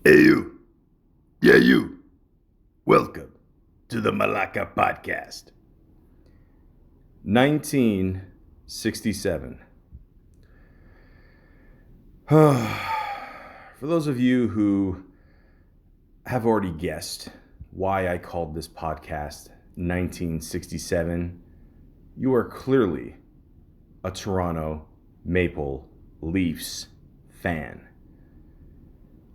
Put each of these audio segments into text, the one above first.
Hey, you. Yeah, you. Welcome to the Malaka podcast. 1967. For those of you who have already guessed why I called this podcast 1967, you are clearly a Toronto Maple Leafs fan.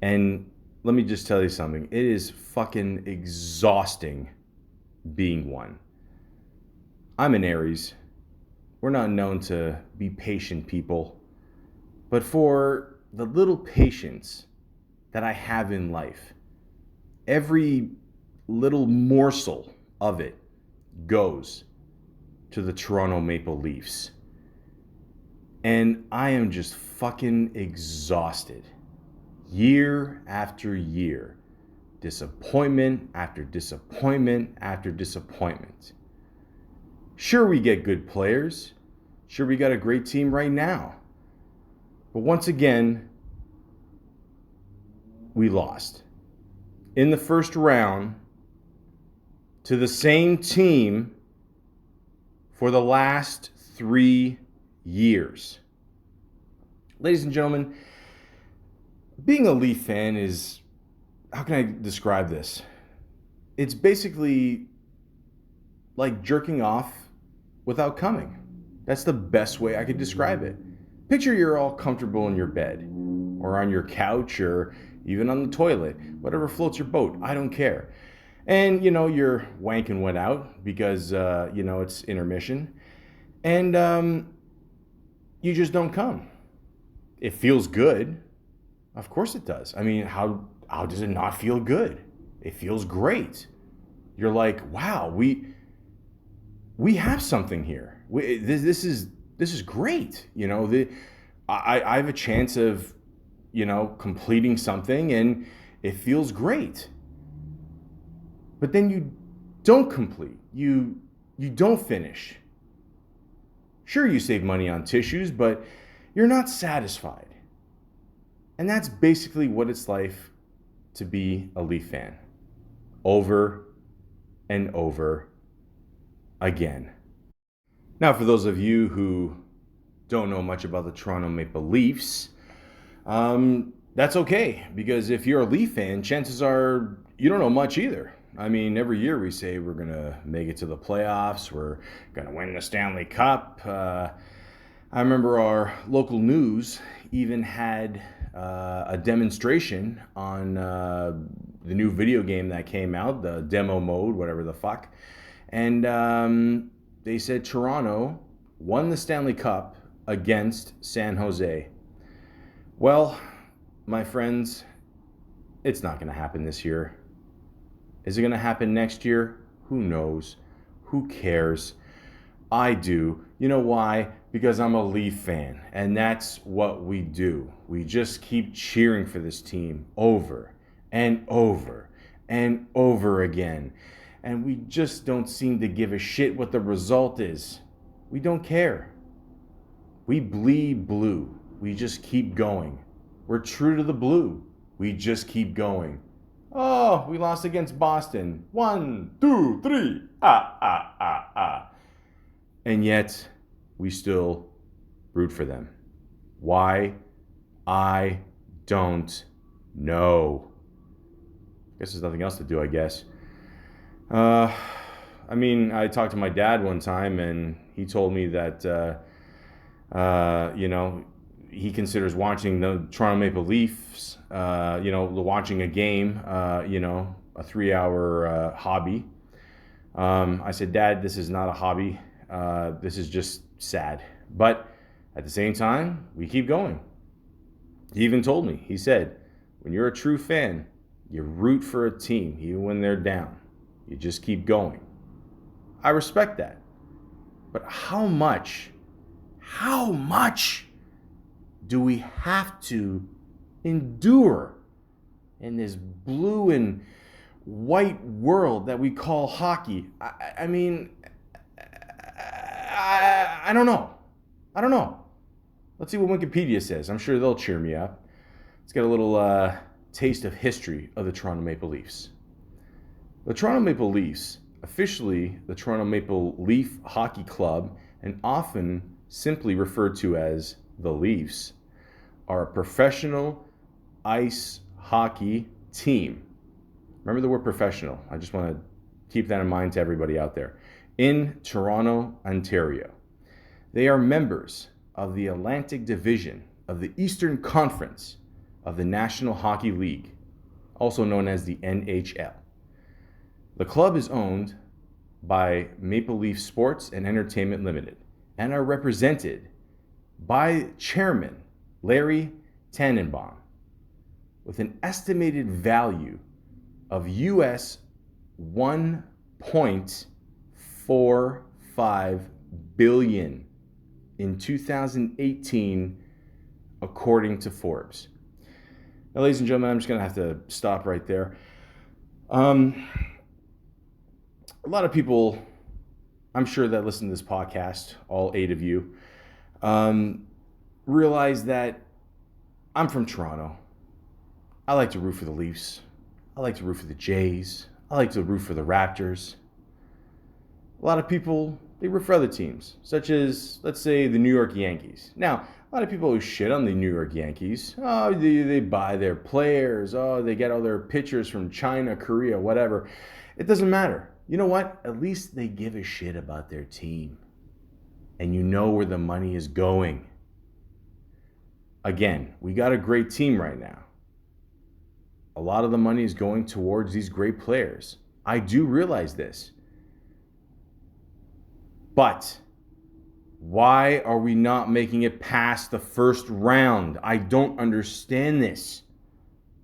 And let me just tell you something. It is fucking exhausting being one. I'm an Aries. We're not known to be patient people. But for the little patience that I have in life, every little morsel of it goes to the Toronto Maple Leafs. And I am just fucking exhausted. Year after year. Disappointment after disappointment after disappointment. Sure, we get good players. Sure, we got a great team right now. But once again, we lost. In the first round to the same team for the last 3 years. Ladies and gentlemen, being a Leaf fan is, how can I describe this? It's basically like jerking off without coming. That's the best way I could describe it. Picture you're all comfortable in your bed or on your couch or even on the toilet, whatever floats your boat, I don't care. And you're wanking one out because it's intermission, and you just don't come. It feels good. Of course it does. I mean, how does it not feel good? It feels great. You're like, wow, we have something here. This is great. I have a chance of completing something, and it feels great. But then you don't complete. You don't finish. Sure, you save money on tissues, but you're not satisfied. And that's basically what it's like to be a Leaf fan. Over and over again. Now, for those of you who don't know much about the Toronto Maple Leafs, that's okay, because if you're a Leaf fan, chances are you don't know much either. I mean, every year we say we're going to make it to the playoffs, we're going to win the Stanley Cup. I remember our local news even had a demonstration on the new video game that came out, the demo mode, whatever the fuck. And they said Toronto won the Stanley Cup against San Jose. Well, my friends, it's not going to happen this year. Is it going to happen next year? Who knows? Who cares? I do. You know why? Because I'm a Leaf fan, and that's what we do. We just keep cheering for this team over and over and over again. And we just don't seem to give a shit what the result is. We don't care. We bleed blue. We just keep going. We're true to the blue. We just keep going. Oh, we lost against Boston. 1, 2, 3. And yet, we still root for them. Why? I don't know. Guess there's nothing else to do, I guess. I talked to my dad one time, and he told me that, he considers watching the Toronto Maple Leafs, watching a game, a 3-hour hobby. I said, Dad, this is not a hobby. This is just sad. But at the same time, we keep going. He even told me, he said, when you're a true fan, you root for a team, even when they're down. You just keep going. I respect that. But how much do we have to endure in this blue and white world that we call hockey? I don't know. Let's see what Wikipedia says. I'm sure they'll cheer me up. Let's get a little taste of history of the Toronto Maple Leafs. The Toronto Maple Leafs, officially the Toronto Maple Leaf Hockey Club, and often simply referred to as the Leafs, are a professional ice hockey team. Remember the word professional. I just want to keep that in mind to everybody out there. In Toronto, Ontario. They are members of the Atlantic Division of the Eastern Conference of the National Hockey League, also known as the NHL. The club is owned by Maple Leaf Sports and Entertainment Limited and are represented by Chairman Larry Tannenbaum with an estimated value of US $1.45 billion in 2018, according to Forbes. Now, ladies and gentlemen, I'm just going to have to stop right there. A lot of people, I'm sure, that listen to this podcast, all 8 of you, realize that I'm from Toronto. I like to root for the Leafs. I like to root for the Jays. I like to root for the Raptors. A lot of people, they root for other teams, such as, let's say, the New York Yankees. Now, a lot of people who shit on the New York Yankees, oh, they buy their players, oh, they get all their pitchers from China, Korea, whatever. It doesn't matter. You know what? At least they give a shit about their team. And you know where the money is going. Again, we got a great team right now. A lot of the money is going towards these great players. I do realize this. But why are we not making it past the first round? I don't understand this.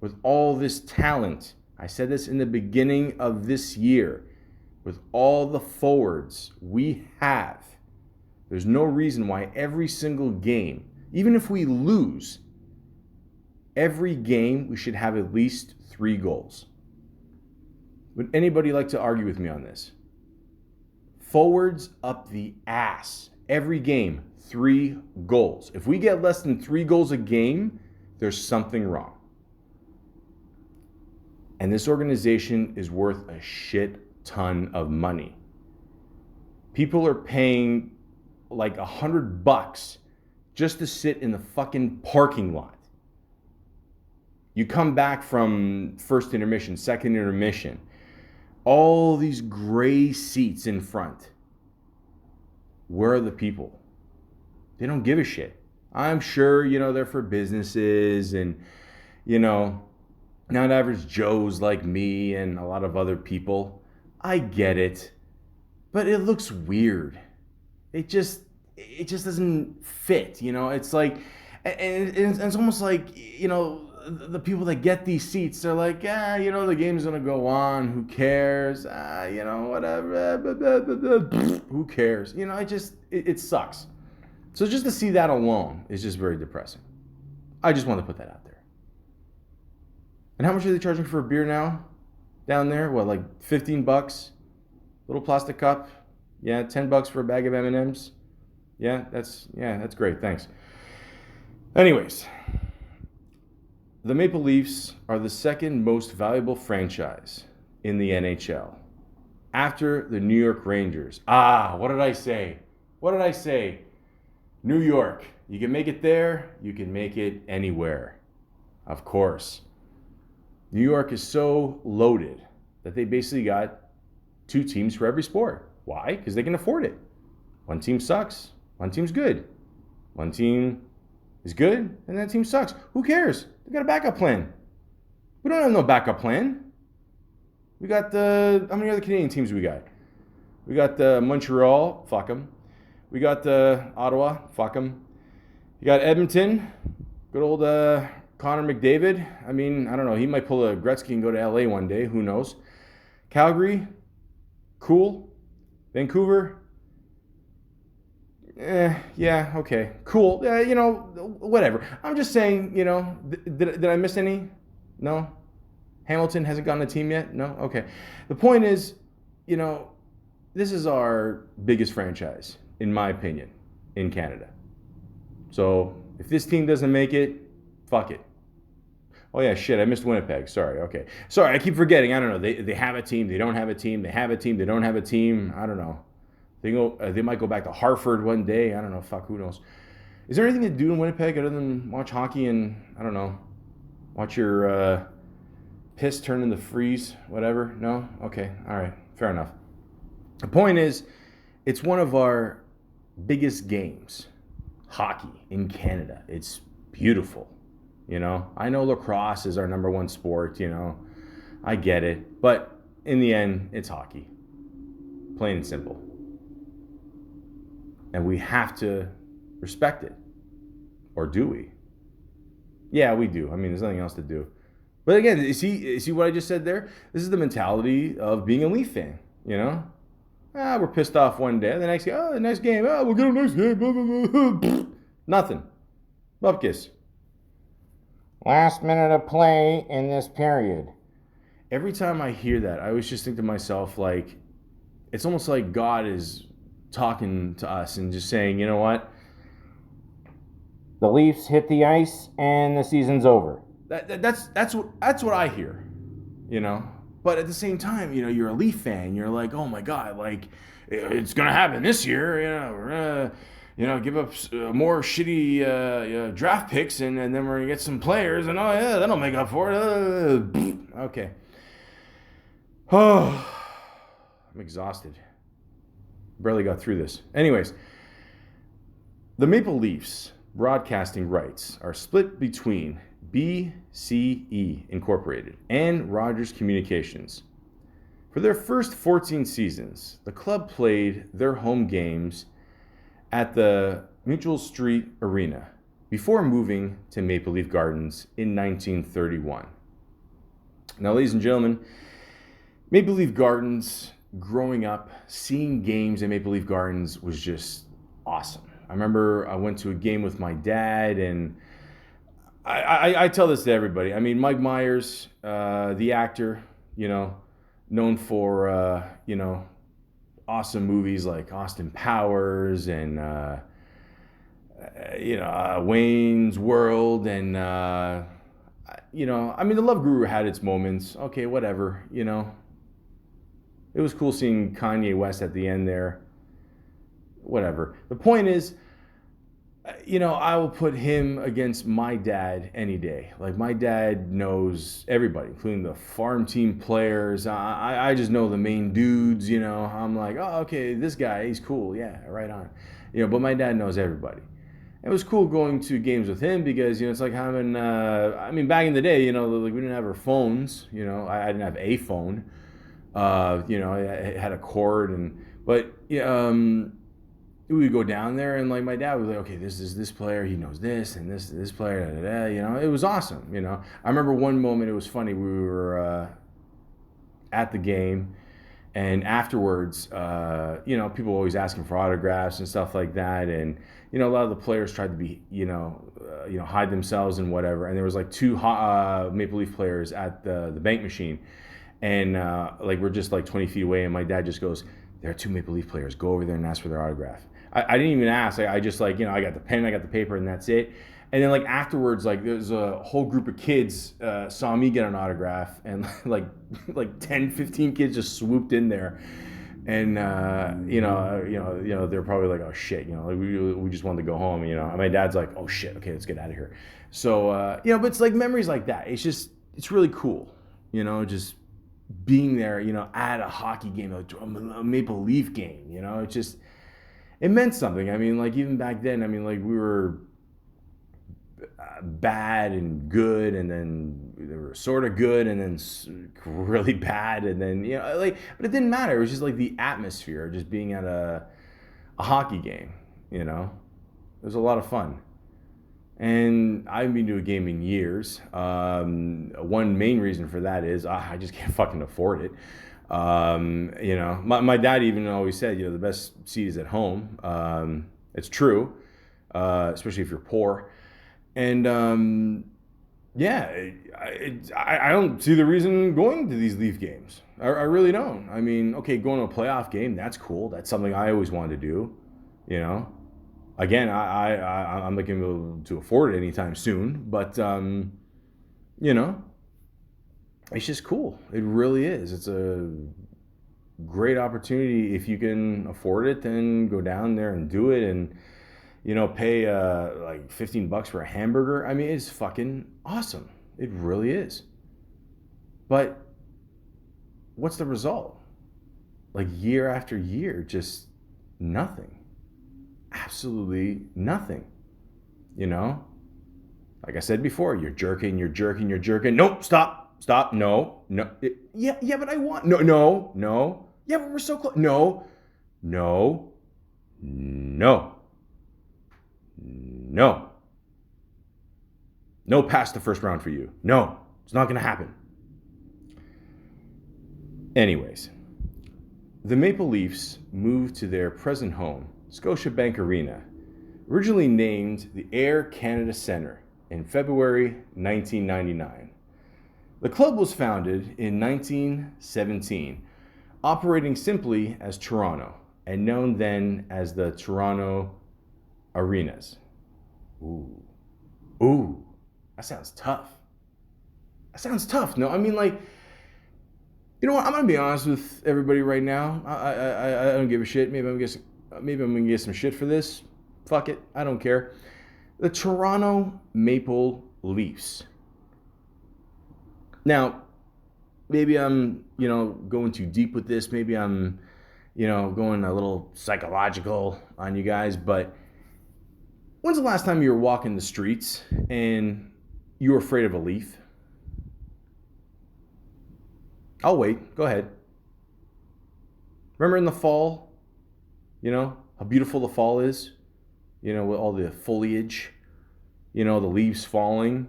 With all this talent, I said this in the beginning of this year, with all the forwards we have, there's no reason why every single game, even if we lose, every game we should have at least 3 goals. Would anybody like to argue with me on this? Forwards up the ass. Every game, 3 goals. If we get less than 3 goals a game, there's something wrong. And this organization is worth a shit ton of money. People are paying like $100 just to sit in the fucking parking lot. You come back from first intermission, second intermission, all these gray seats in front. Where are the people? They don't give a shit. I'm sure, they're for businesses and, not average Joes like me and a lot of other people. I get it, but it looks weird. It just doesn't fit, It's like, and it's almost like, the people that get these seats, they're like, the game's gonna go on. Who cares? Whatever. Who cares? It sucks. So just to see that alone is just very depressing. I just want to put that out there. And how much are they charging for a beer now? Down there, what, like $15? Little plastic cup. Yeah, $10 for a bag of M&Ms. Yeah, that's great. Thanks. Anyways, the Maple Leafs are the second most valuable franchise in the NHL, after the New York Rangers. What did I say? New York. You can make it there, you can make it anywhere. Of course. New York is so loaded that they basically got 2 teams for every sport. Why? Because they can afford it. One team sucks, one team's good. One team is good, and that team sucks. Who cares? They got a backup plan. We don't have no backup plan. We got how many other Canadian teams we got? We got Montreal, fuck them. We got Ottawa, fuck them. You got Edmonton, good old Connor McDavid. I mean, I don't know. He might pull a Gretzky and go to LA one day. Who knows? Calgary, cool. Vancouver, yeah, okay, cool. Whatever. I'm just saying, did I miss any? No? Hamilton hasn't gotten a team yet? No? Okay. The point is, this is our biggest franchise, in my opinion, in Canada. So if this team doesn't make it, fuck it. Oh yeah, shit, I missed Winnipeg. Sorry. Okay. Sorry, I keep forgetting. I don't know. They have a team. They don't have a team. They have a team. They don't have a team. I don't know. They might go back to Hartford one day. I don't know. Fuck, who knows? Is there anything to do in Winnipeg other than watch hockey and I don't know, watch your piss turn into freeze, whatever? No. Okay. All right. Fair enough. The point is, it's one of our biggest games, hockey in Canada. It's beautiful. I know lacrosse is our number one sport. I get it, but in the end, it's hockey, plain and simple, and we have to respect it, or do we? Yeah, we do. I mean, there's nothing else to do. But again, you see what I just said there? This is the mentality of being a Leaf fan. We're pissed off one day. The next day, oh, nice game. Oh, we'll get a nice game. Blah, blah, blah. Nothing. Bupkis. Last minute of play in this period. Every time I hear that, I always just think to myself, like, it's almost like God is talking to us and just saying, you know what? The Leafs hit the ice and the season's over. That's what I hear, But at the same time, you're a Leaf fan. You're like, oh my God, like it's gonna happen this year. We're gonna, give up more shitty draft picks, and then we're gonna get some players, and oh yeah, that'll make up for it. Okay. Oh, I'm exhausted. Barely got through this. Anyways, the Maple Leafs broadcasting rights are split between BCE Incorporated and Rogers Communications. For their first 14 seasons, the club played their home games at the Mutual Street Arena before moving to Maple Leaf Gardens in 1931. Now, ladies and gentlemen, Maple Leaf Gardens, growing up, seeing games at Maple Leaf Gardens was just awesome. I remember I went to a game with my dad, and I tell this to everybody. I mean, Mike Myers, the actor, known for, awesome movies like Austin Powers and, Wayne's World. And, I mean, The Love Guru had its moments. Okay, whatever, It was cool seeing Kanye West at the end there. Whatever. The point is, I will put him against my dad any day. Like, my dad knows everybody, including the farm team players. I just know the main dudes, I'm like, oh, okay, this guy, he's cool. Yeah, right on. But my dad knows everybody. It was cool going to games with him because, it's like having, back in the day, like we didn't have our phones, I didn't have a phone. I had a cord but we would go down there, and like my dad was like, okay, this is this player, he knows this, and this player, da, da, da. It was awesome. I remember one moment, it was funny. We were at the game, and afterwards, people always asking for autographs and stuff like that, and a lot of the players tried to be, hide themselves and whatever. And there was like two Maple Leaf players at the bank machine, and we're just like 20 feet away, and my dad just goes, there are two Maple Leaf players. Go over there and ask for their autograph. I didn't even ask. I just I got the pen, I got the paper, and that's it. And then afterwards, there's a whole group of kids saw me get an autograph, and like 10, 15 kids just swooped in there. And they're probably like, oh shit, we just wanted to go home, And my dad's like, oh shit, okay, let's get out of here. So but it's like memories like that. It's really cool, just being there, at a hockey game, a Maple Leaf game, it meant something. I mean, even back then, we were bad and good, and then they were sort of good, and then really bad, and then, but it didn't matter. It was just the atmosphere, just being at a hockey game, It was a lot of fun. And I haven't been to a game in years. One main reason for that is I just can't fucking afford it. My dad even always said, the best seat is at home. It's true, especially if you're poor. And I don't see the reason going to these Leaf games. I really don't. Okay, going to a playoff game, that's cool. That's something I always wanted to do, Again, I'm not going to be able to afford it anytime soon, but You know, it's just cool. It really is. It's a great opportunity. If you can afford it, then go down there and do it, and pay like $15 for a hamburger. I mean, it's fucking awesome. It really is. But what's the result? Like year after year, just nothing. Absolutely nothing. Like I said before, you're jerking. Nope, stop, no. Yeah, but I want, no. Yeah, but we're so close. No, no, no, no. No past the first round for you. No, it's not going to happen. Anyways, the Maple Leafs moved to their present home, Scotiabank Arena, originally named the Air Canada Centre, in February 1999. The club was founded in 1917, operating simply as Toronto, and known then as the Toronto Arenas. Ooh, that sounds tough. No, I mean, like, you know what? I'm gonna be honest with everybody right now. I don't give a shit. Maybe I'm gonna get some shit for this. Fuck it. I don't care. The Toronto Maple Leafs. Now, maybe I'm, going too deep with this. Maybe I'm, going a little psychological on you guys. But when's the last time you were walking the streets and you were afraid of a leaf? I'll wait. Go ahead. Remember in the fall, how beautiful the fall is? With all the foliage, the leaves falling.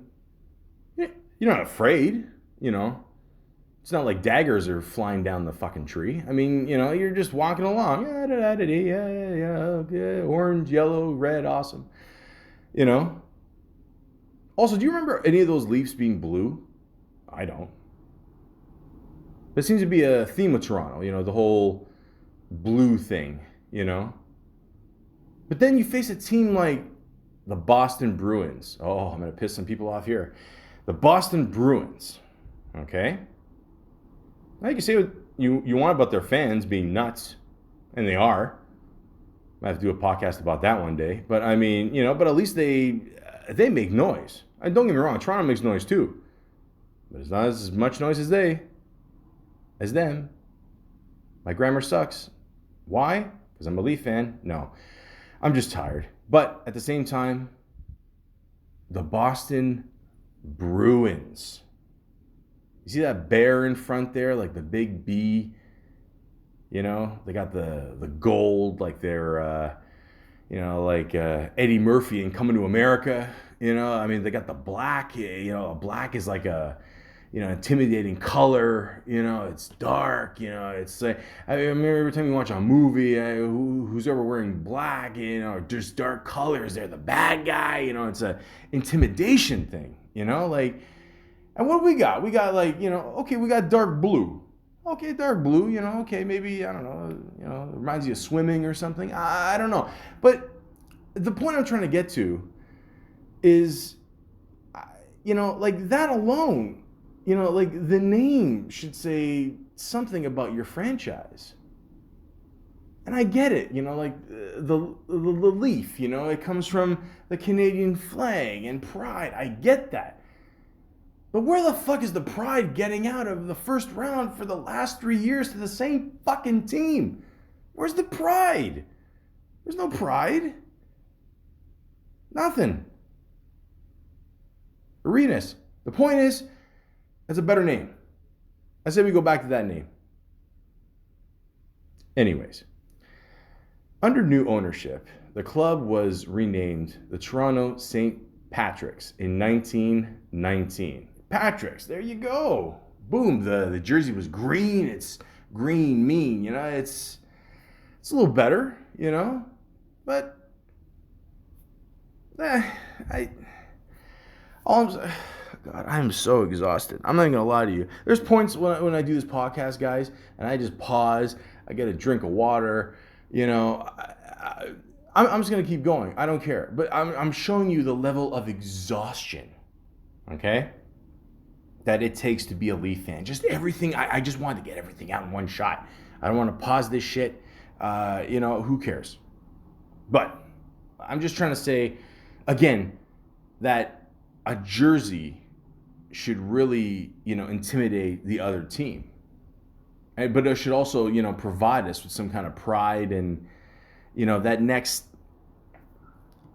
You're not afraid, It's not like daggers are flying down the fucking tree. I mean, you're just walking along. Yeah, orange, yellow, red, awesome. Also, do you remember any of those leaves being blue? I don't. There seems to be a theme with Toronto, the whole blue thing, But then you face a team like the Boston Bruins. Oh, I'm going to piss some people off here. The Boston Bruins, okay? Now you can say what you want about their fans being nuts, and they are. I have to do a podcast about that one day. But I mean, but at least they make noise. And don't get me wrong, Toronto makes noise too. But it's not as much noise as them. My grammar sucks. Why? Because I'm a Leaf fan? No. I'm just tired. But at the same time, the Boston Bruins. You see that bear in front there, like the big B? They got the gold, like they're, like Eddie Murphy in Coming to America. I mean, they got the black. Black is like a, intimidating color. It's dark. It's like, I remember every time you watch a movie, who's ever wearing black, just dark colors, they're the bad guy. It's a intimidation thing. Like, and what do we got? We got like, okay, we got dark blue. Okay, dark blue, okay, maybe, I don't know, it reminds you of swimming or something. I don't know. But the point I'm trying to get to is, like that alone, like the name should say something about your franchise. And I get it, like the leaf, it comes from the Canadian flag and pride. I get that. But where the fuck is the pride getting out of the first round for the last 3 years to the same fucking team? Where's the pride? There's no pride. Nothing. Arenas. The point is, it's a better name. I say we go back to that name. Anyways, under new ownership, the club was renamed the Toronto St. Patrick's in 1919. Patrick's, there you go. Boom, the jersey was green. It's green mean, it's a little better, but God, I'm so exhausted. I'm not even gonna lie to you. There's points when I do this podcast, guys, and I just pause. I get a drink of water, I'm just gonna keep going. I don't care, but I'm showing you the level of exhaustion, okay? that it takes to be a Leaf fan. Just everything. I just wanted to get everything out in one shot. I don't want to pause this shit. Who cares? But I'm just trying to say, again, that a jersey should really, intimidate the other team. But it should also, provide us with some kind of pride and, that next,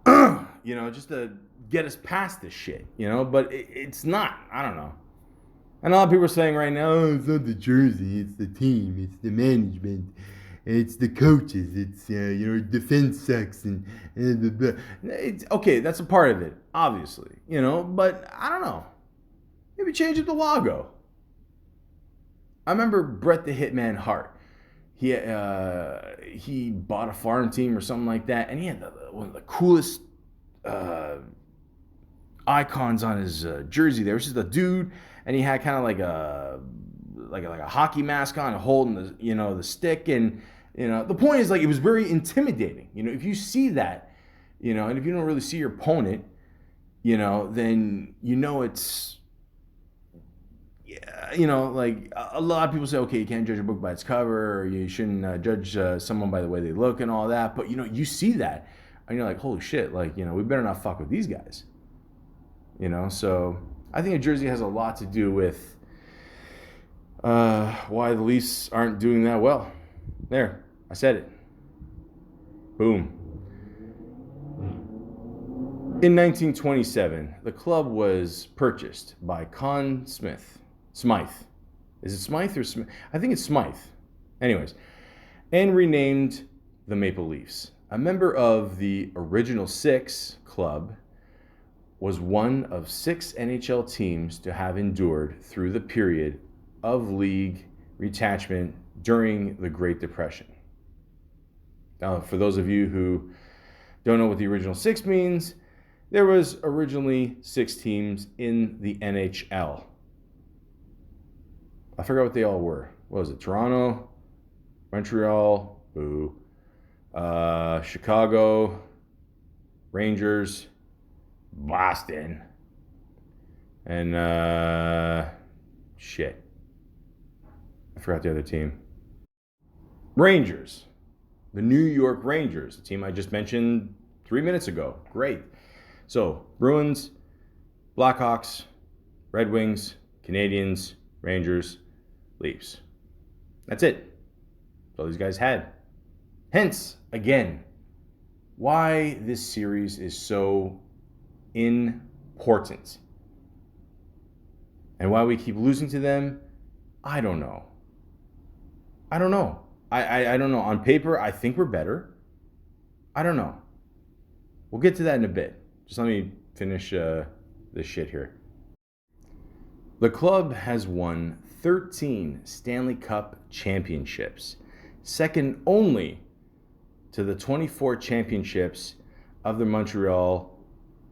just to get us past this shit, But it's not. I don't know. And a lot of people are saying right now, oh, it's not the jersey, it's the team, it's the management, it's the coaches, it's, defense sucks and blah, blah. It's, okay, that's a part of it, obviously, but I don't know. Maybe change up the logo. I remember Bret the Hitman Hart. He bought a farm team or something like that, and he had one of the coolest icons on his jersey. There was just a dude, and he had kind of like a hockey mask on, holding the stick, and the point is, like, it was very intimidating. If you see that, and if you don't really see your opponent, then it's. Like a lot of people say, okay, you can't judge a book by its cover, or you shouldn't judge someone by the way they look and all that. But, you see that, and you're like, holy shit, like, we better not fuck with these guys. So I think a jersey has a lot to do with why the Leafs aren't doing that well. There, I said it. Boom. In 1927, the club was purchased by Conn Smythe. Is it Smythe or Smith? I think it's Smythe. Anyways, and renamed the Maple Leafs. A member of the original six club, was one of 6 NHL teams to have endured through the period of league retachment during the Great Depression. Now, for those of you who don't know what the original 6 means, there was originally 6 teams in the NHL. I forgot what they all were. What was it? Toronto, Montreal, boo, Chicago, Rangers, Boston, and shit. I forgot the other team. Rangers. The New York Rangers, the team I just mentioned 3 minutes ago. Great. So, Bruins, Blackhawks, Red Wings, Canadiens, Rangers, Leafs. That's it. That's all these guys had. Hence, again, why this series is so important. And why we keep losing to them, I don't know. I don't know. I don't know. On paper, I think we're better. I don't know. We'll get to that in a bit. Just let me finish this shit here. The club has won 13 Stanley Cup championships, second only to the 24 championships of the Montreal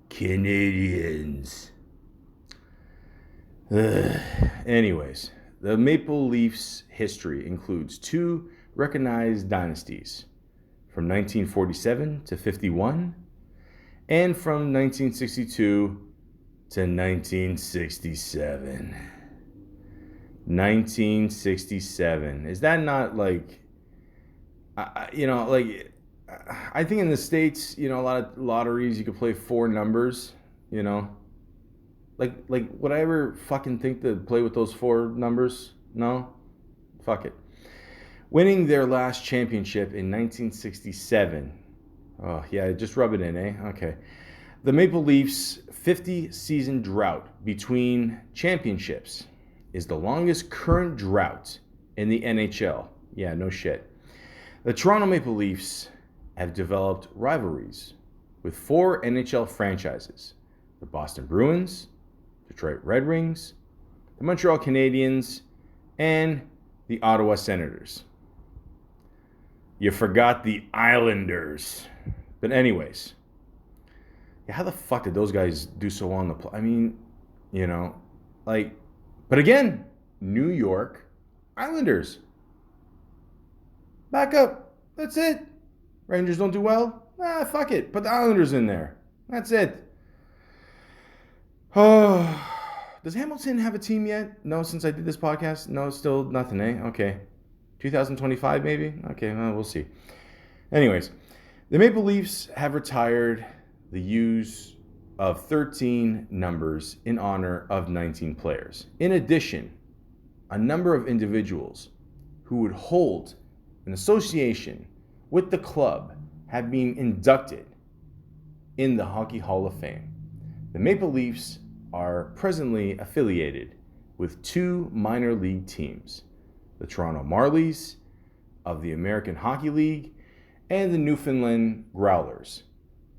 Canadiens. Anyways, the Maple Leafs' history includes 2 recognized dynasties from 1947 to 51 and from 1962 to 1967. 1967. Is that not like, I think in the States, a lot of lotteries, you could play 4 numbers, Like, would I ever fucking think to play with those 4 numbers? No? Fuck it. Winning their last championship in 1967. Oh, yeah, just rub it in, eh? Okay. The Maple Leafs' 50-season drought between championships is the longest current drought in the NHL. Yeah, no shit. The Toronto Maple Leafs have developed rivalries with 4 NHL franchises: the Boston Bruins, Detroit Red Wings, the Montreal Canadiens, and the Ottawa Senators. You forgot the Islanders. But anyways, how the fuck did those guys do so well on the play? I mean, but again, New York Islanders. Back up. That's it. Rangers don't do well? Fuck it. Put the Islanders in there. That's it. Oh, Does Hamilton have a team yet? No, since I did this podcast? No, still nothing, eh? Okay. 2025 maybe? Okay, well, we'll see. Anyways, the Maple Leafs have retired the use of 13 numbers in honor of 19 players. In addition, a number of individuals who would hold an association with the club have been inducted in the Hockey Hall of Fame. The Maple Leafs are presently affiliated with two minor league teams, the Toronto Marlies of the American Hockey League and the Newfoundland Growlers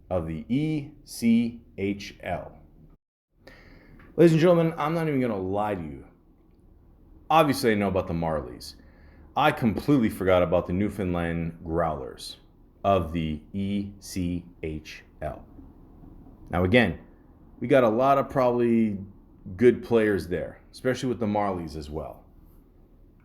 of the ECHL. Ladies and gentlemen, I'm not even going to lie to you. Obviously, I know about the Marlies. I completely forgot about the Newfoundland Growlers of the ECHL. Now again, we got a lot of probably good players there, especially with the Marlies as well.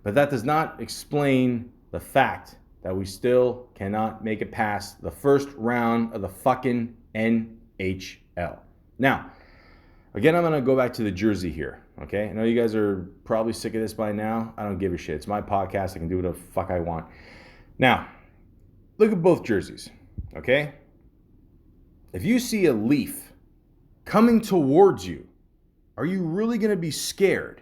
But that does not explain the fact that we still cannot make it past the first round of the fucking NHL. Now, again, I'm going to go back to the jersey here, okay? I know you guys are probably sick of this by now. I don't give a shit. It's my podcast. I can do whatever the fuck I want. Now, look at both jerseys, okay? If you see a Leaf coming towards you, are you really going to be scared?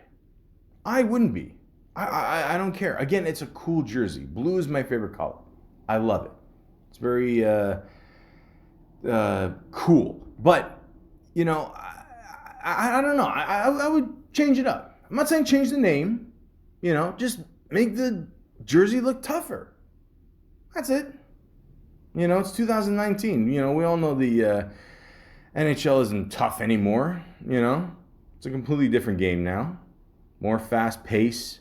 I wouldn't be. I don't care. Again, it's a cool jersey. Blue is my favorite color. I love it. It's very cool. But, you know, I don't know. I would change it up. I'm not saying change the name. You know, just make the jersey look tougher. That's it. You know, it's 2019. You know, we all know the NHL isn't tough anymore. You know, it's a completely different game now. More fast pace.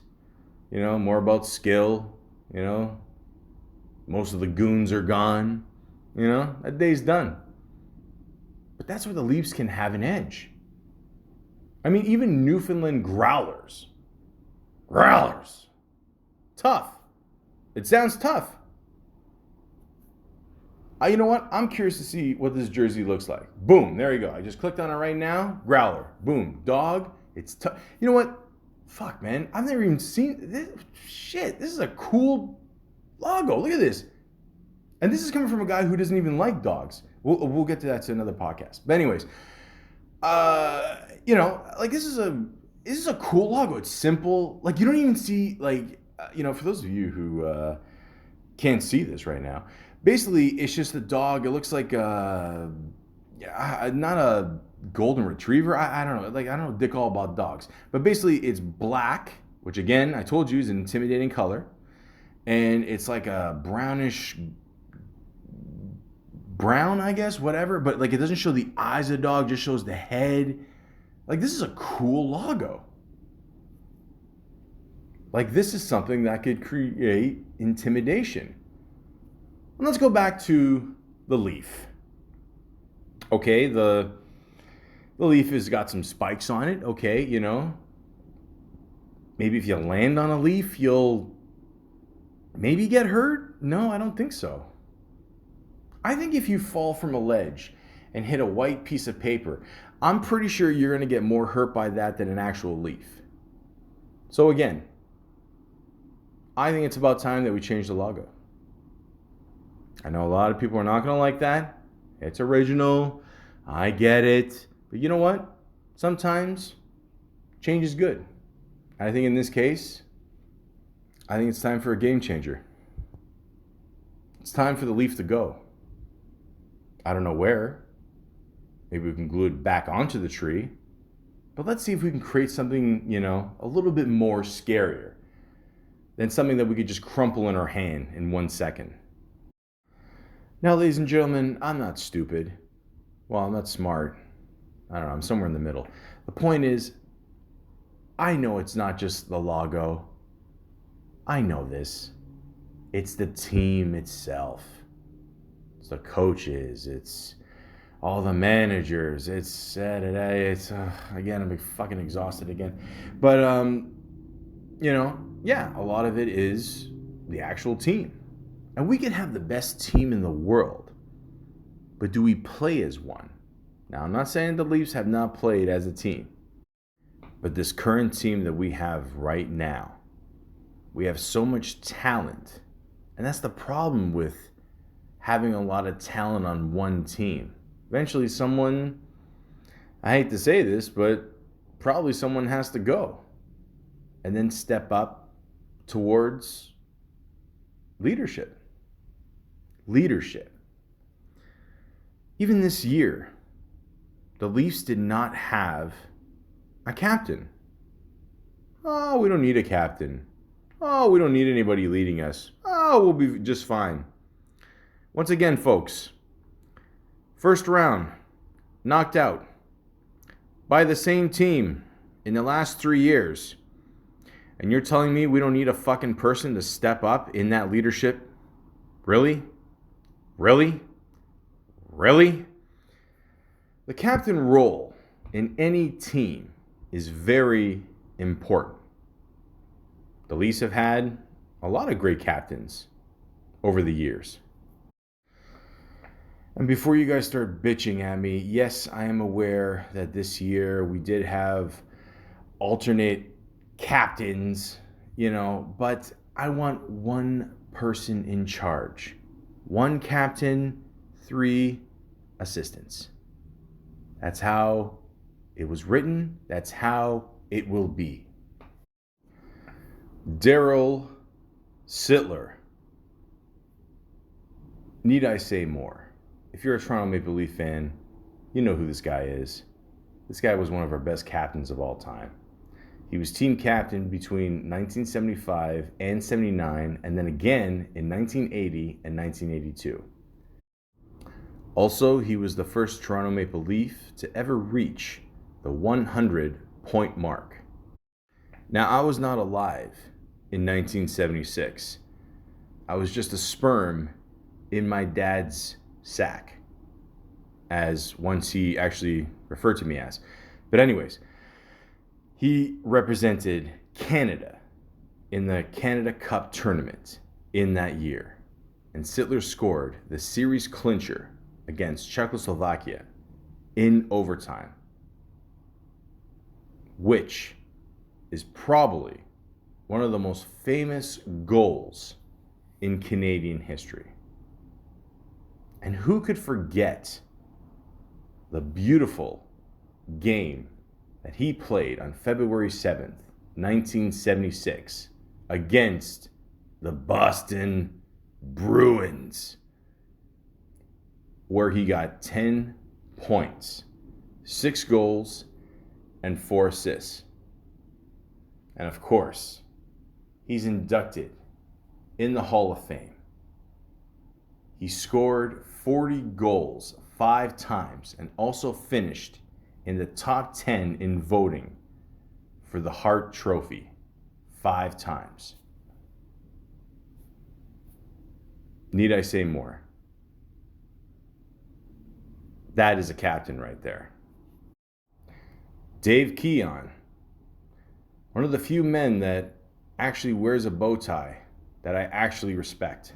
You know, more about skill. You know, most of the goons are gone. You know, that day's done. But that's where the Leafs can have an edge. I mean, even Newfoundland Growlers. Growlers. Tough. It sounds tough. You know what? I'm curious to see what this jersey looks like. Boom. There you go. I just clicked on it right now. Growler. Boom. Dog. It's tough. You know what? Fuck, man. I've never even seen this. Shit. This is a cool logo. Look at this. And this is coming from a guy who doesn't even like dogs. We'll get to that to another podcast. But anyways, you know, like this is a cool logo. It's simple. Like you don't even see like you know, for those of you who can't see this right now, basically it's just a dog. It looks like not a golden retriever. I don't know. Like I don't know dick all about dogs. But basically it's black, which again I told you is an intimidating color, and it's like a brownish brown, I guess, whatever, but like it doesn't show the eyes of the dog, just shows the head. Like this is a cool logo. Like this is something that could create intimidation. And let's go back to the Leaf. Okay, the Leaf has got some spikes on it. Okay, you know, maybe if you land on a leaf, you'll maybe get hurt. No, I don't think so. I think if you fall from a ledge and hit a white piece of paper, I'm pretty sure you're going to get more hurt by that than an actual leaf. So again, I think it's about time that we change the logo. I know a lot of people are not going to like that. It's original. I get it. But you know what? Sometimes change is good. I think in this case, I think it's time for a game changer. It's time for the Leaf to go. I don't know where. Maybe we can glue it back onto the tree. But let's see if we can create something, you know, a little bit more scarier than something that we could just crumple in our hand in 1 second. Now, ladies and gentlemen, I'm not stupid. Well, I'm not smart. I don't know, I'm somewhere in the middle. The point is, I know it's not just the logo. I know this. It's the team itself. It's the coaches. It's all the managers. It's Saturday. It's again, I'm fucking exhausted again. But you know, yeah, a lot of it is the actual team, and we can have the best team in the world, but do we play as one? Now, I'm not saying the Leafs have not played as a team. But this current team that we have right now, we have so much talent. And that's the problem with having a lot of talent on one team. Eventually someone, I hate to say this, but probably someone has to go and then step up towards leadership. Leadership. Even this year, the Leafs did not have a captain. Oh, we don't need a captain. Oh, we don't need anybody leading us. Oh, we'll be just fine. Once again, folks, first round, knocked out by the same team in the last 3 years. And you're telling me we don't need a fucking person to step up in that leadership? Really? Really? Really? The captain role in any team is very important. The Leafs have had a lot of great captains over the years. And before you guys start bitching at me, yes, I am aware that this year we did have alternate captains, but I want one person in charge. One captain, 3 assistants. That's how it was written. That's how it will be. Daryl Sittler. Need I say more? If you're a Toronto Maple Leaf fan, you know who this guy is. This guy was one of our best captains of all time. He was team captain between 1975 and 79, and then again in 1980 and 1982. Also, he was the first Toronto Maple Leaf to ever reach the 100-point mark. Now, I was not alive in 1976. I was just a sperm in my dad's sack, as once he actually referred to me as. But anyways, he represented Canada in the Canada Cup tournament in that year. And Sittler scored the series clincher against Czechoslovakia in overtime, which is probably one of the most famous goals in Canadian history. And who could forget the beautiful game that he played on February 7th, 1976, against the Boston Bruins, where he got 10 points, 6 goals, and 4 assists. And of course, he's inducted in the Hall of Fame. He scored 40 goals 5 times and also finished in the top 10 in voting for the Hart Trophy 5 times. Need I say more? That is a captain right there. Dave Keon, one of the few men that actually wears a bow tie that I actually respect.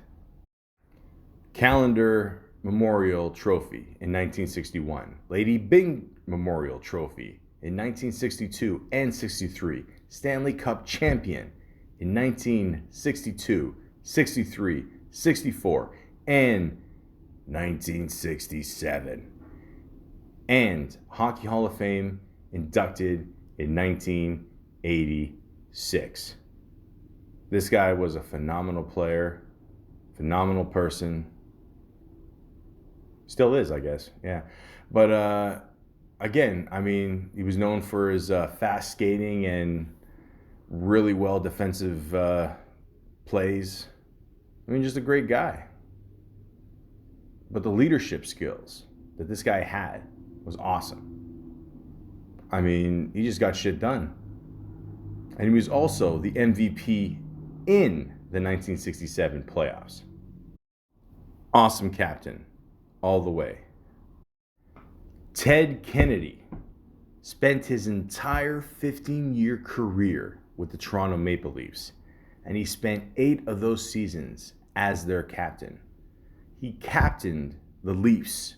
Calendar Memorial Trophy in 1961. Lady Byng Memorial Trophy in 1962 and 63. Stanley Cup champion in 1962, 63, 64, and 1967. And Hockey Hall of Fame inducted in 1986. This guy was a phenomenal player, phenomenal person. Still is, I guess. Yeah. But again, I mean, he was known for his fast skating and really well defensive plays. I mean, just a great guy. But the leadership skills that this guy had was awesome. I mean, he just got shit done. And he was also the MVP in the 1967 playoffs. Awesome captain, all the way. Ted Kennedy spent his entire 15-year career with the Toronto Maple Leafs, and he spent 8 of those seasons as their captain. He captained the Leafs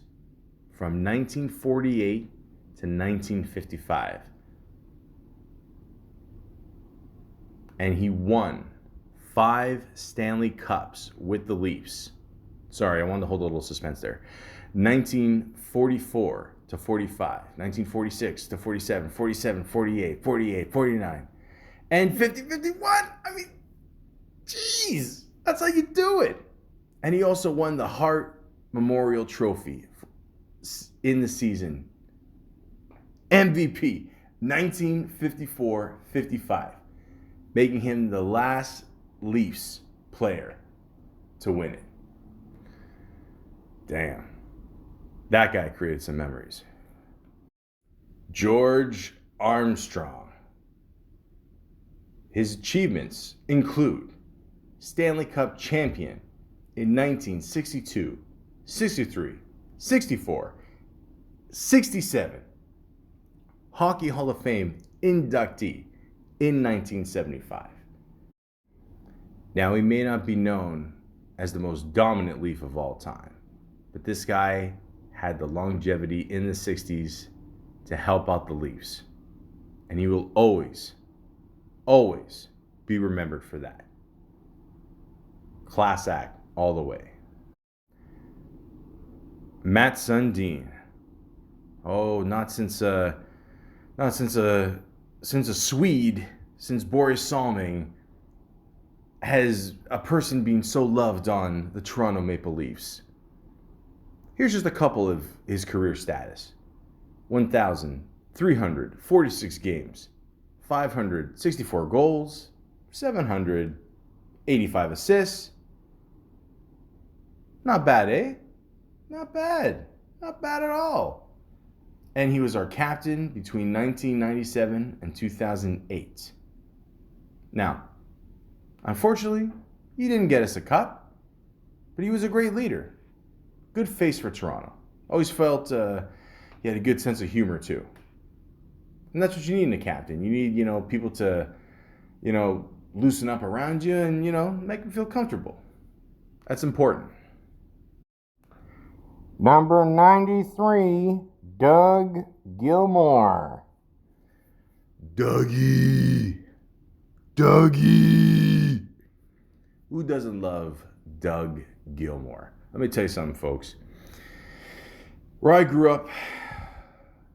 from 1948 to 1955. and he won 5 Stanley Cups with the Leafs. Sorry, I wanted to hold a little suspense there. 1944 to 45, 1946 to 47, 47, 48, 48, 49, and 50, 51. I mean, jeez, that's how you do it. And he also won the Hart Memorial Trophy in the season. MVP, 1954-55, making him the last Leafs player to win it. Damn. That guy created some memories. George Armstrong. His achievements include Stanley Cup champion in 1962, 63, 64, 67. Hockey Hall of Fame inductee in 1975. Now, he may not be known as the most dominant Leaf of all time, but this guy had the longevity in the 60s to help out the Leafs. And he will always, always be remembered for that. Class act all the way. Matt Sundin. Oh, not since a Swede, since Boris Salming, has a person been so loved on the Toronto Maple Leafs. Here's just a couple of his career status. 1,346 games, 564 goals, 785 assists. Not bad, eh? Not bad. Not bad at all. And he was our captain between 1997 and 2008. Now, unfortunately, he didn't get us a cup, but he was a great leader. Good face for Toronto. Always felt he had a good sense of humor too. And that's what you need in a captain. You need, people to, loosen up around you and, make them feel comfortable. That's important. Number 93, Doug Gilmour. Dougie. Who doesn't love Doug Gilmour? Let me tell you something, folks. Where I grew up,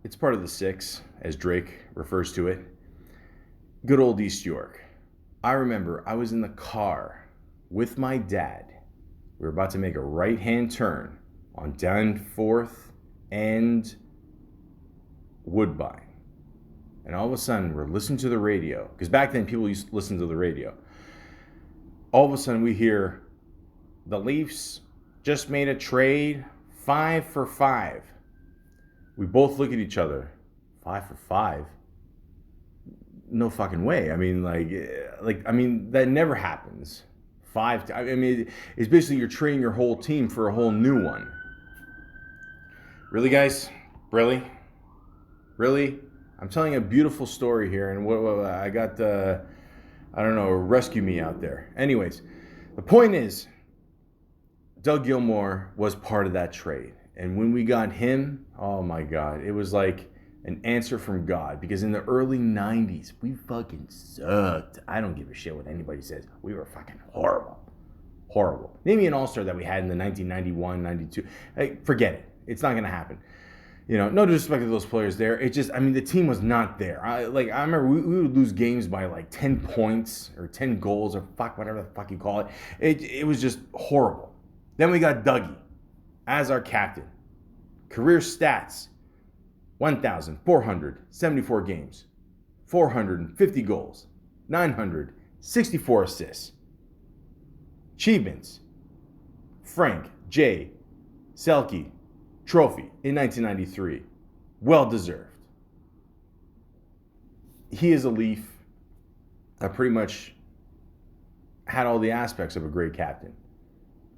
it's part of the Six, as Drake refers to it. Good old East York. I remember I was in the car with my dad. We were about to make a right-hand turn on Danforth and Woodbine. And all of a sudden, we're listening to the radio. Because back then, people used to listen to the radio. All of a sudden, we hear the Leafs just made a trade 5 for 5. We both look at each other. 5 for 5? No fucking way. I mean, that never happens. It's basically you're trading your whole team for a whole new one. Really, guys? Really? I'm telling a beautiful story here, and I got rescue me out there. Anyways, the point is, Doug Gilmour was part of that trade. And when we got him, oh my God, it was like an answer from God. Because in the early 90s, we fucking sucked. I don't give a shit what anybody says. We were fucking horrible. Horrible. Name me an all-star that we had in the 1991, 92. Hey, forget it. It's not going to happen. No disrespect to those players there. It just, the team was not there. I remember we would lose games by like 10 points or 10 goals or whatever the fuck you call it. It was just horrible. Then we got Dougie as our captain. Career stats, 1,474 games, 450 goals, 964 assists. Achievements, Frank J. Selke Trophy in 1993. Well deserved. He is a Leaf that pretty much had all the aspects of a great captain.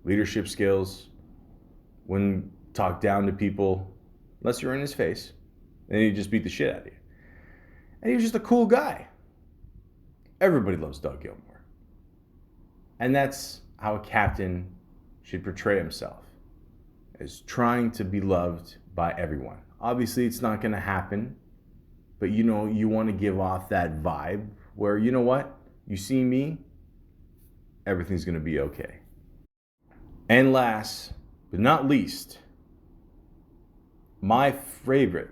Leadership skills, wouldn't talk down to people unless you're in his face, and he'd just beat the shit out of you. And he was just a cool guy. Everybody loves Doug Gilmour. And that's how a captain should portray himself, as trying to be loved by everyone. Obviously, it's not going to happen, but you want to give off that vibe where, you know what? you see me, everything's going to be okay. And last but not least, my favorite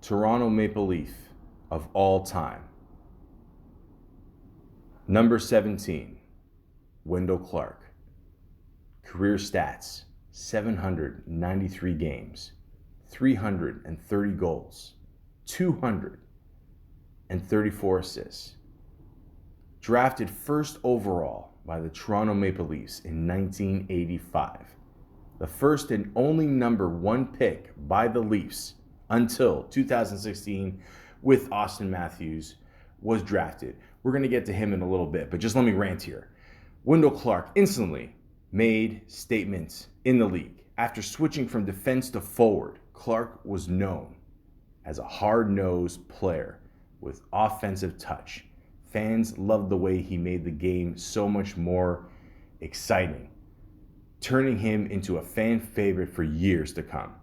Toronto Maple Leaf of all time, number 17, Wendell Clark. Career stats, 793 games, 330 goals, 234 assists. Drafted first overall by the Toronto Maple Leafs in 1985. The first and only number 1 pick by the Leafs until 2016 with Austin Matthews was drafted. We're going to get to him in a little bit, but just let me rant here. Wendell Clark instantly made statements in the league. After switching from defense to forward, Clark was known as a hard-nosed player with offensive touch. Fans loved the way he made the game so much more exciting, turning him into a fan favorite for years to come.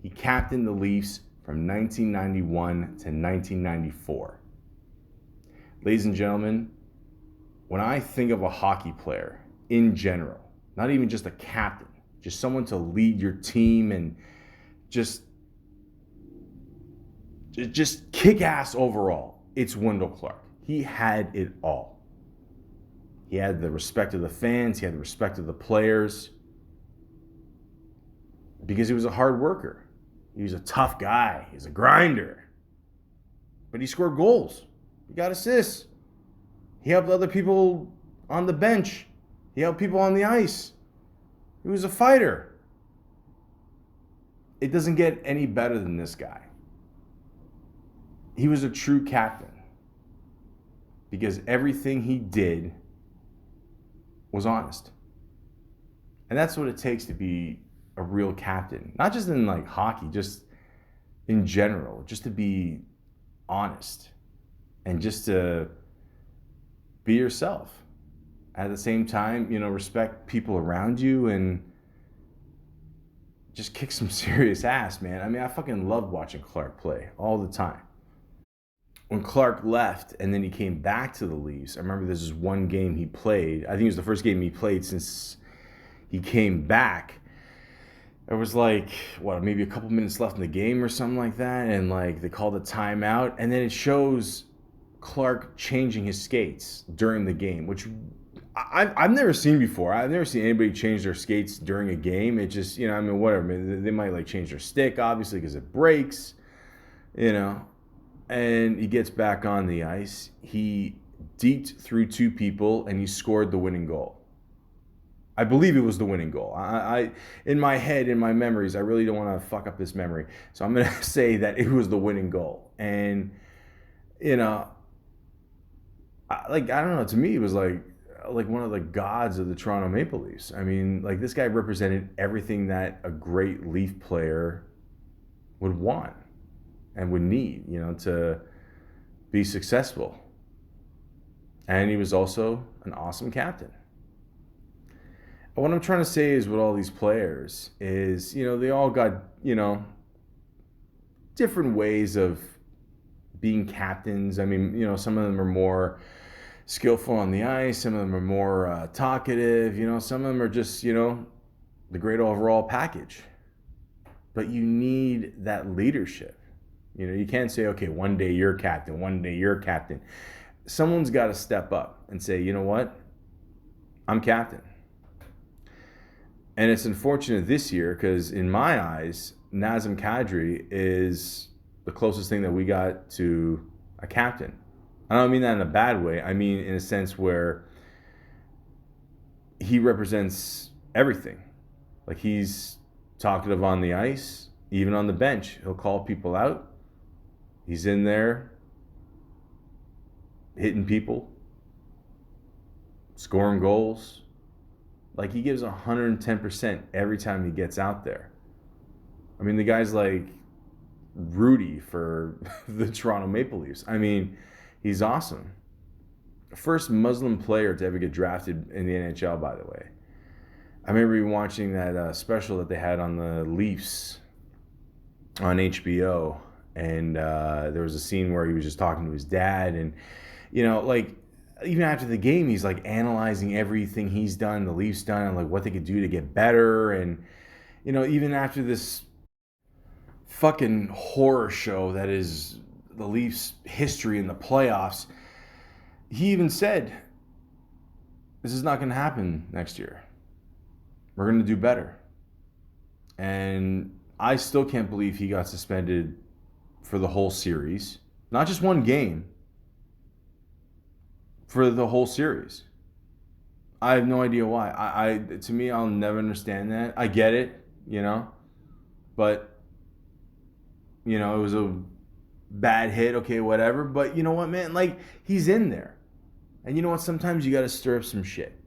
He captained the Leafs from 1991 to 1994. Ladies and gentlemen, when I think of a hockey player in general, not even just a captain, just someone to lead your team and just kick ass overall, it's Wendell Clark. He had it all. He had the respect of the fans. He had the respect of the players because he was a hard worker. He was a tough guy. He was a grinder. But he scored goals. He got assists. He helped other people on the bench. He helped people on the ice. He was a fighter. It doesn't get any better than this guy. He was a true captain because everything he did was honest. And that's what it takes to be a real captain. Not just in like hockey, just in general, just to be honest and just to be yourself. At the same time, respect people around you and just kick some serious ass, man. I mean, I fucking loved watching Clark play all the time. When Clark left and then he came back to the Leafs, I remember this is one game he played. I think it was the first game he played since he came back. There was maybe a couple minutes left in the game or something like that, and they called a timeout, and then it shows Clark changing his skates during the game, which I've never seen before. I've never seen anybody change their skates during a game. It just, whatever. They might change their stick, obviously, because it breaks, and he gets back on the ice. He deked through 2 people, and he scored the winning goal. I believe it was the winning goal. I in my head, in my memories, I really don't want to fuck up this memory. So I'm going to say that it was the winning goal. And, I don't know, to me, it was like one of the gods of the Toronto Maple Leafs. I mean, this guy represented everything that a great Leaf player would want and would need, to be successful. And he was also an awesome captain. What I'm trying to say is with all these players is, they all got, different ways of being captains. I mean, some of them are more skillful on the ice. Some of them are more talkative. Some of them are just, the great overall package. But you need that leadership. You can't say, okay, one day you're captain, one day you're captain. Someone's got to step up and say, you know what? I'm captain. And it's unfortunate this year because in my eyes, Nazem Kadri is the closest thing that we got to a captain. I don't mean that in a bad way. I mean in a sense where he represents everything. He's talkative on the ice, even on the bench. He'll call people out. He's in there hitting people, scoring goals. He gives 110% every time he gets out there. I mean, the guy's like Rudy for the Toronto Maple Leafs. I mean, he's awesome. First Muslim player to ever get drafted in the NHL, by the way. I remember watching that special that they had on the Leafs on HBO, and there was a scene where he was just talking to his dad, and even after the game, he's like analyzing everything he's done, the Leafs done, and like what they could do to get better. And even after this fucking horror show that is the Leafs' history in the playoffs, he even said, "This is not going to happen next year. We're going to do better." And I still can't believe he got suspended for the whole series, not just one game, for the whole series. I have no idea why. To me, I'll never understand that. I get it, but it was a bad hit. Okay, whatever. But you know what, man? Like, he's in there, and you know what? Sometimes you got to stir up some shit.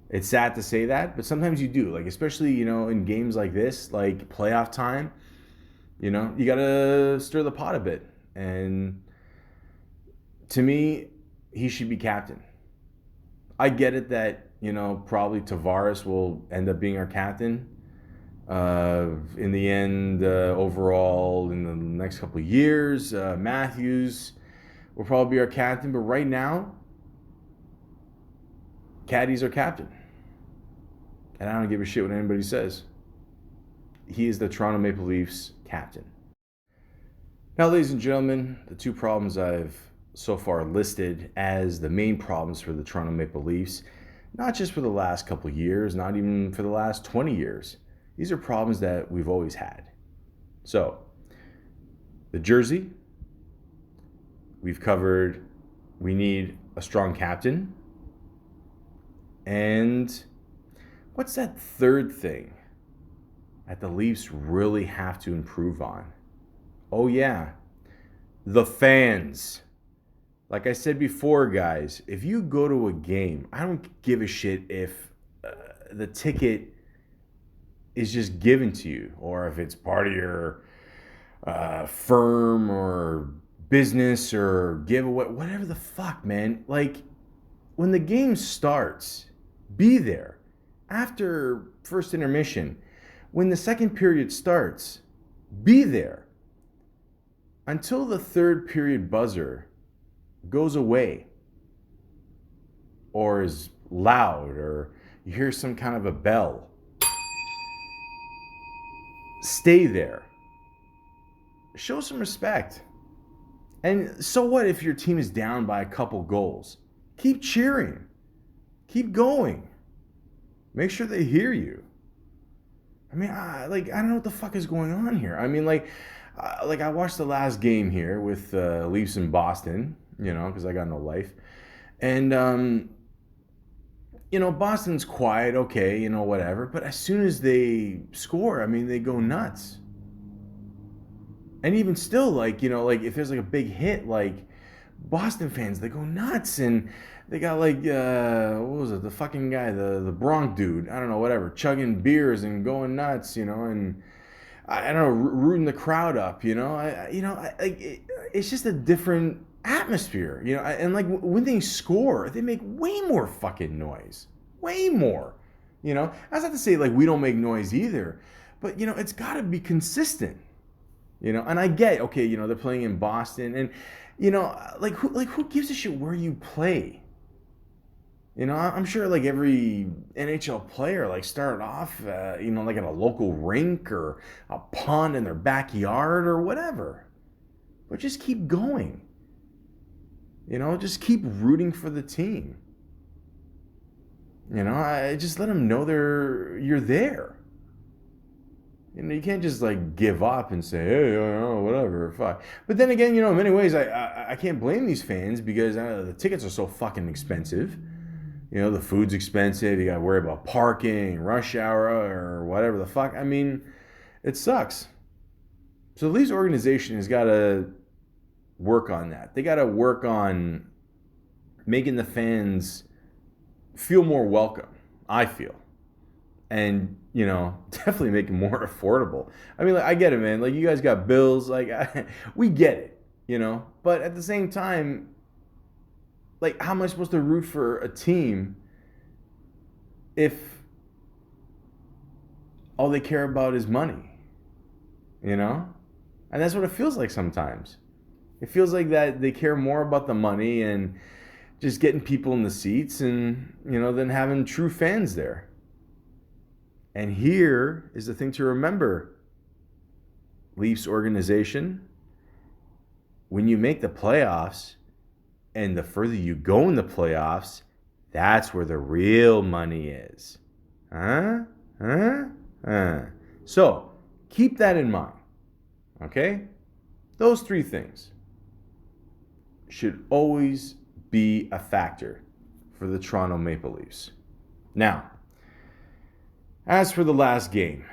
It's sad to say that, but sometimes you do. Like, especially in games like this, like playoff time. You got to stir the pot a bit, and to me, he should be captain. I get it that, probably Tavares will end up being our captain in the end, overall, in the next couple of years. Matthews will probably be our captain, but right now, Caddy's our captain. And I don't give a shit what anybody says. He is the Toronto Maple Leafs captain. Now, ladies and gentlemen, the two problems I've so far listed as the main problems for the Toronto Maple Leafs, not just for the last couple of years, not even for the last 20 years. These are problems that we've always had. So, the jersey, we've covered. We need a strong captain. And what's that third thing that the Leafs really have to improve on? Oh yeah, the fans. Like I said before, guys, if you go to a game, I don't give a shit if the ticket is just given to you, or if it's part of your firm or business or giveaway, whatever the fuck, man. Like, when the game starts, be there. After first intermission, when the second period starts, be there. Until the third period buzzer goes away, or is loud, or you hear some kind of a bell, stay there. Show some respect. And so what if your team is down by a couple goals? Keep cheering. Keep going. Make sure they hear you. I mean, I don't know what the fuck is going on here. I mean, I watched the last game here with Leafs in Boston, because I got no life. And, Boston's quiet, okay, whatever. But as soon as they score, I mean, they go nuts. And even still, if there's a big hit, Boston fans, they go nuts. And they got what was it? The fucking guy, the Bronx dude, I don't know, whatever, chugging beers and going nuts, and I don't know, rooting the crowd up, it's just a different atmosphere, and when they score, they make way more fucking noise, way more, That's not to say we don't make noise either, but it's got to be consistent, and I get, okay, they're playing in Boston, and who gives a shit where you play? I'm sure every NHL player started off, at a local rink or a pond in their backyard or whatever. But just keep going. Just keep rooting for the team. I just let them know you're there. You can't just give up and say, hey, whatever, fuck. But then again, in many ways, I can't blame these fans because the tickets are so fucking expensive. The food's expensive. You got to worry about parking, rush hour, or whatever the fuck. I mean, it sucks. So the Leafs organization has got to work on that. They got to work on making the fans feel more welcome, I feel. And, definitely make it more affordable. I mean, I get it, man. You guys got bills. We get it, But at the same time, how am I supposed to root for a team if all they care about is money? And that's what it feels like sometimes. It feels like that they care more about the money and just getting people in the seats and, than having true fans there. And here is the thing to remember, Leafs organization. When you make the playoffs and the further you go in the playoffs, that's where the real money is. Huh? So keep that in mind. Okay? Those three things should always be a factor for the Toronto Maple Leafs. Now, as for the last game,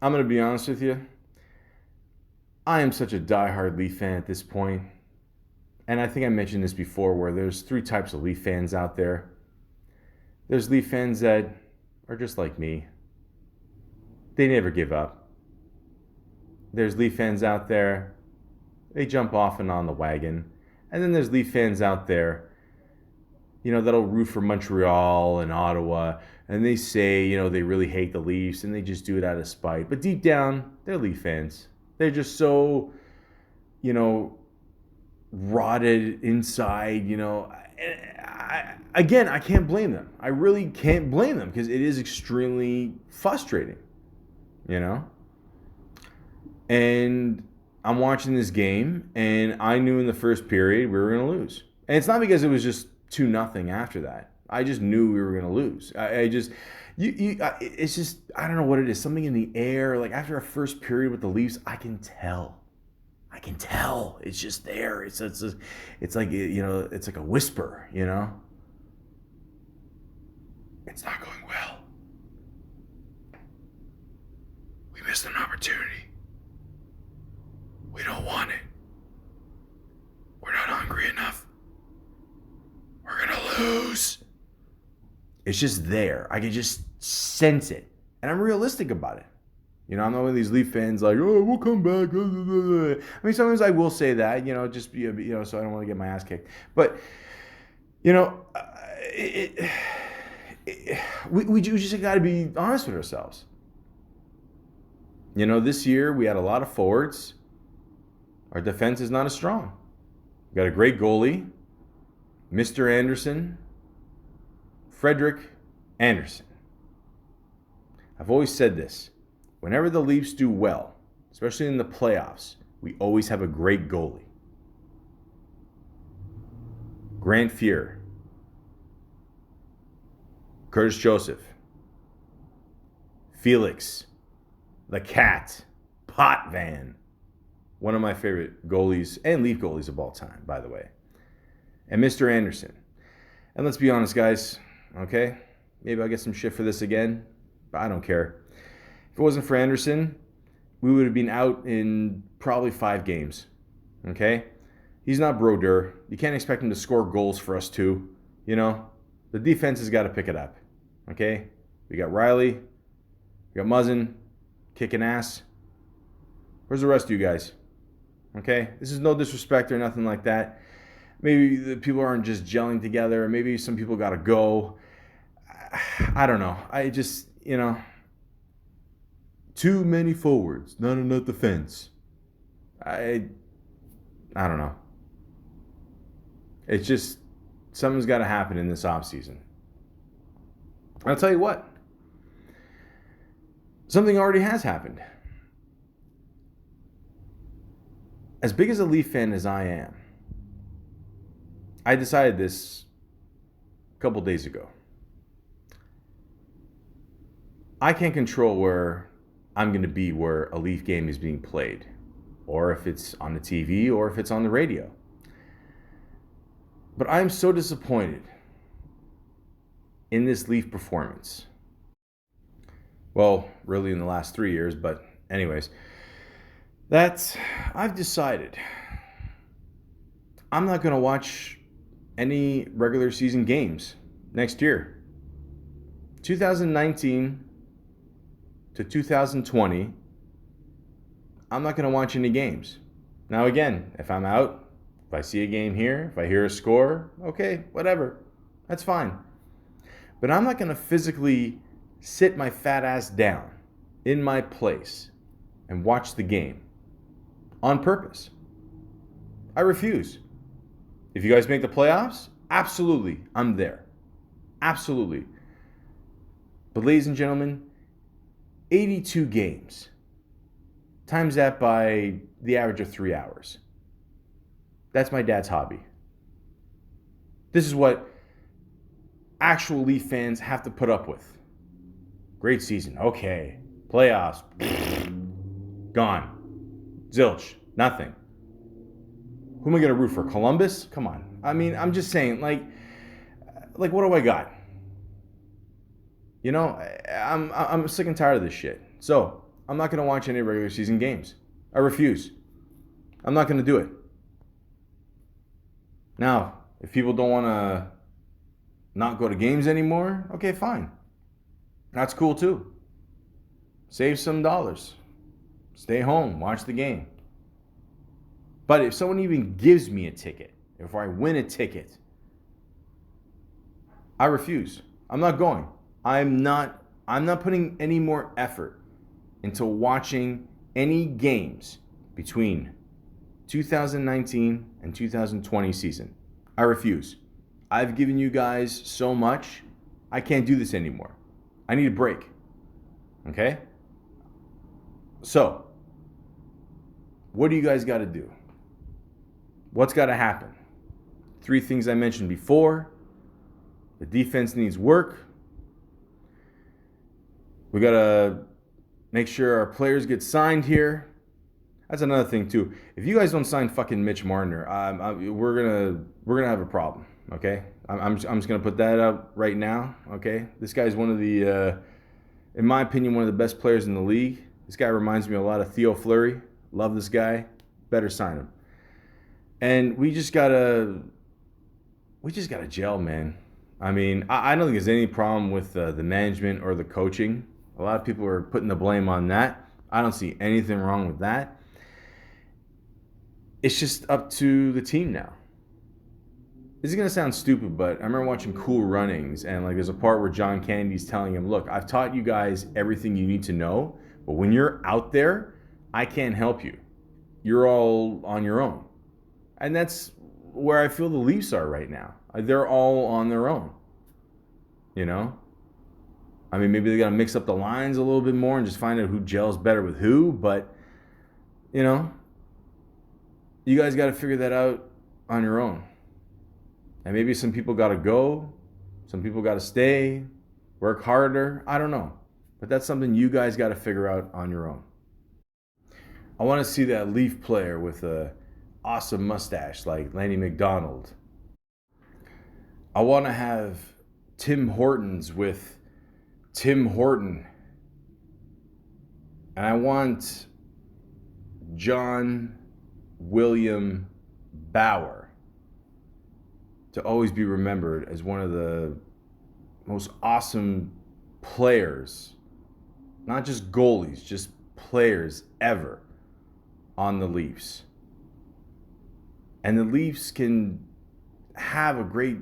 I'm going to be honest with you. I am such a diehard Leaf fan at this point. And I think I mentioned this before, where there's three types of Leaf fans out there. There's Leaf fans that are just like me. They never give up. There's Leaf fans out there, they jump off and on the wagon. And then there's Leaf fans out there, that'll root for Montreal and Ottawa. And they say, they really hate the Leafs and they just do it out of spite. But deep down, they're Leaf fans. They're just so, rotted inside, I can't blame them. I really can't blame them because it is extremely frustrating, And I'm watching this game, and I knew in the first period we were going to lose. And it's not because it was just 2-0 after that. I just knew we were going to lose. It's just, I don't know what it is. Something in the air. Like after our first period with the Leafs, I can tell. It's just there. It's like, it's like a whisper, It's not going well. We missed an opportunity. We don't want it. We're not hungry enough. We're going to lose. It's just there. I can just sense it. And I'm realistic about it. I'm not one of these Leaf fans like, oh, we'll come back. I mean, sometimes I will say that, just, so I don't want to get my ass kicked. But, we just got to be honest with ourselves. This year we had a lot of forwards. Our defense is not as strong. We got a great goalie, Mr. Anderson, Frederick Anderson. I've always said this. Whenever the Leafs do well, especially in the playoffs, we always have a great goalie. Grant Fuhr, Curtis Joseph, Felix, the Cat, Potvin, one of my favorite goalies and Leaf goalies of all time, by the way, and Mr. Anderson. And let's be honest, guys, okay? Maybe I'll get some shit for this again, but I don't care. If it wasn't for Anderson, we would have been out in probably 5 games, okay? He's not Brodeur. You can't expect him to score goals for us too, The defense has got to pick it up, okay? We got Riley, we got Muzzin, kicking ass. Where's the rest of you guys? Okay? This is no disrespect or nothing like that. Maybe the people aren't just gelling together. Maybe some people got to go. I don't know. I just, too many forwards, not enough defense. I don't know. It's just, something's got to happen in this offseason. I'll tell you what. Something already has happened. As big as a Leaf fan as I am, I decided this a couple days ago. I can't control where I'm going to be where a Leaf game is being played, or if it's on the TV, or if it's on the radio. But I'm so disappointed in this Leaf performance. Well, really in the last 3 years, but anyways, that I've decided I'm not going to watch any regular season games next year. 2019 to 2020, I'm not going to watch any games. Now again, if I'm out, if I see a game here, if I hear a score, okay, whatever. That's fine. But I'm not going to physically sit my fat ass down in my place and watch the game on purpose. I refuse. If you guys make the playoffs, absolutely, I'm there. Absolutely. But ladies and gentlemen, 82 games. Times that by the average of 3 hours. That's my dad's hobby. This is what actual Leaf fans have to put up with. Great season. Okay. Playoffs. Gone. Zilch. Nothing. Who am I going to root for? Columbus? Come on. I mean, I'm just saying, like what do I got? You know, I'm sick and tired of this shit. So, I'm not going to watch any regular season games. I refuse. I'm not going to do it. Now, if people don't want to not go to games anymore, okay, fine. That's cool too. Save some dollars. Stay home, watch the game. But if someone even gives me a ticket, if I win a ticket, I refuse. I'm not going. I'm not putting any more effort into watching any games between 2019 and 2020 season. I refuse. I've given you guys so much, I can't do this anymore. I need a break. Okay? So, what do you guys got to do? What's got to happen? 3 things I mentioned before. The defense needs work. We got to make sure our players get signed here. That's another thing too. If you guys don't sign fucking Mitch Marner, we're gonna have a problem. Okay, I'm just gonna put that out right now. Okay, this guy's one of the, in my opinion, one of the best players in the league. This guy reminds me a lot of Theo Fleury. Love this guy. Better sign him. And we just gotta gel, man. I mean, I don't think there's any problem with the management or the coaching. A lot of people are putting the blame on that. I don't see anything wrong with that. It's just up to the team now. This is going to sound stupid, but I remember watching Cool Runnings, and like there's a part where John Candy's telling him, look, I've taught you guys everything you need to know, but when you're out there, I can't help you. You're all on your own. And that's where I feel the Leafs are right now. They're all on their own. You know? I mean, maybe they got to mix up the lines a little bit more and just find out who gels better with who, but, you know, you guys got to figure that out on your own. And maybe some people got to go, some people got to stay, work harder. I don't know. But that's something you guys got to figure out on your own. I want to see that Leaf player with a awesome mustache like Lanny McDonald. I want to have Tim Hortons with Tim Horton. And I want John William Bauer to always be remembered as one of the most awesome players, not just goalies, just players ever on the Leafs. And the Leafs can have a great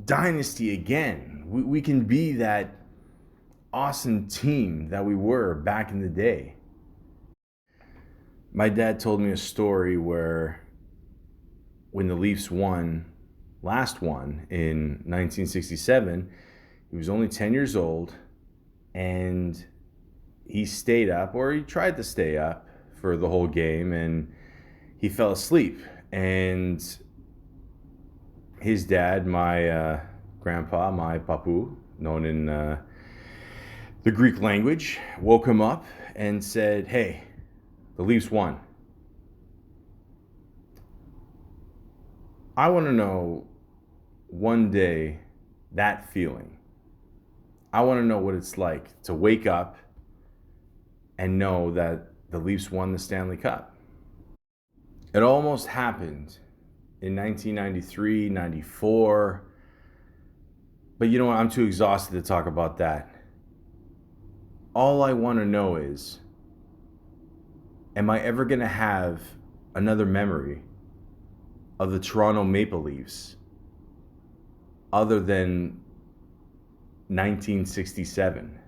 dynasty again. We can be that awesome team that we were back in the day. My dad told me a story where when the Leafs last won in 1967, he was only 10 years old, and he stayed up, or he tried to stay up for the whole game, and he fell asleep. And his dad, my grandpa, my papu, known in the Greek language, woke him up and said, hey, the Leafs won. I want to know one day that feeling. I want to know what it's like to wake up and know that the Leafs won the Stanley Cup. It almost happened in 1993, 94. But you know what? I'm too exhausted to talk about that. All I want to know is, am I ever going to have another memory of the Toronto Maple Leafs other than 1967?